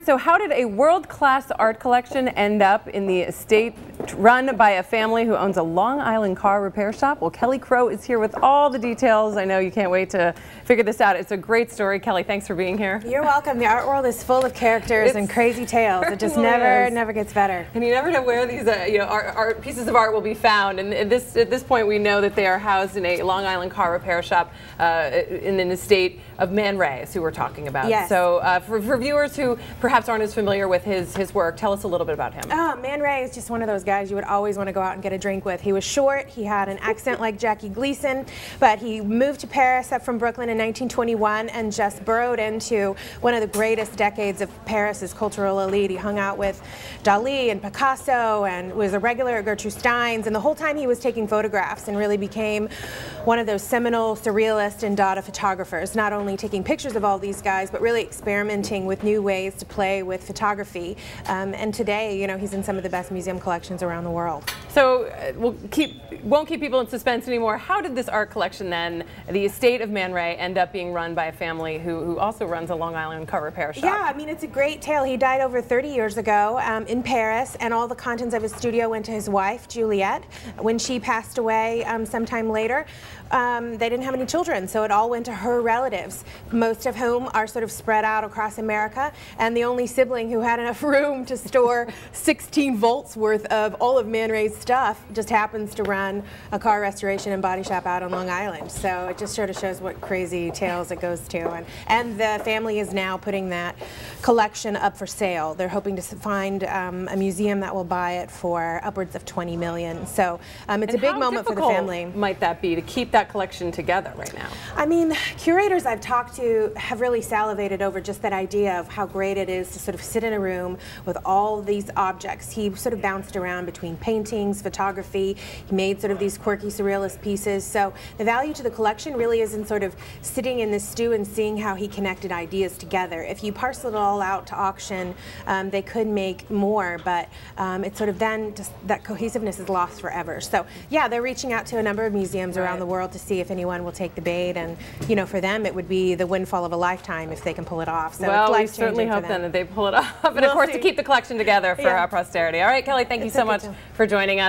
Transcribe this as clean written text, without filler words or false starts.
So how did a world-class art collection end up in the estate run by a family who owns a Long Island car repair shop? Well, Kelly Crow is here with all the details. I know you can't wait to figure this out. It's a great story. Kelly, thanks for being here. You're welcome. The art world is full of characters and crazy tales. It just never gets better. And you never know where these art pieces of art will be found. And at this point, we know that they are housed in a Long Island car repair shop in an estate of Man Ray, who we're talking about. Yes. So for viewers who perhaps aren't as familiar with his work, tell us a little bit about him. Oh, Man Ray is just one of those guys you would always want to go out and get a drink with. He was short, he had an accent like Jackie Gleason, but he moved to Paris up from Brooklyn in 1921 and just burrowed into one of the greatest decades of Paris's cultural elite. He hung out with Dali and Picasso and was a regular at Gertrude Stein's, and the whole time he was taking photographs and really became one of those seminal surrealist and Dada photographers, not only taking pictures of all these guys, but really experimenting with new ways to play with photography. And today, you know, he's in some of the best museum collections around the world. So won't keep people in suspense anymore. How did this art collection then, the estate of Man Ray, end up being run by a family who also runs a Long Island car repair shop? Yeah, I mean, it's a great tale. He died over 30 years ago in Paris, and all the contents of his studio went to his wife, Juliette. When she passed away sometime later, they didn't have any children, so it all went to her relatives, most of whom are sort of spread out across America, and the only sibling who had enough room to store 16 volts worth of all of Man Ray's stuff just happens to run a car restoration and body shop out on Long Island. So it just sort of shows what crazy tales it goes to. And the family is now putting that collection up for sale. They're hoping to find a museum that will buy it for upwards of $20 million. So it's a big moment for the family. Might that be to keep that collection together right now? I mean, curators I've talked to have really salivated over just that idea of how great it is to sort of sit in a room with all these objects. He sort of bounced around between paintings, photography. He made sort of these quirky surrealist pieces. So the value to the collection really is in sort of sitting in this stew and seeing how he connected ideas together. If you parcel it all out to auction, they could make more, but it's sort of then just that cohesiveness is lost forever. So yeah, they're reaching out to a number of museums around the world to see if anyone will take the bait, and you know, for them it would be the windfall of a lifetime if they can pull it off. So well, we certainly hope then that they pull it off, and of course to keep the collection together for our posterity. All right, Kelly, thank you so much for joining us.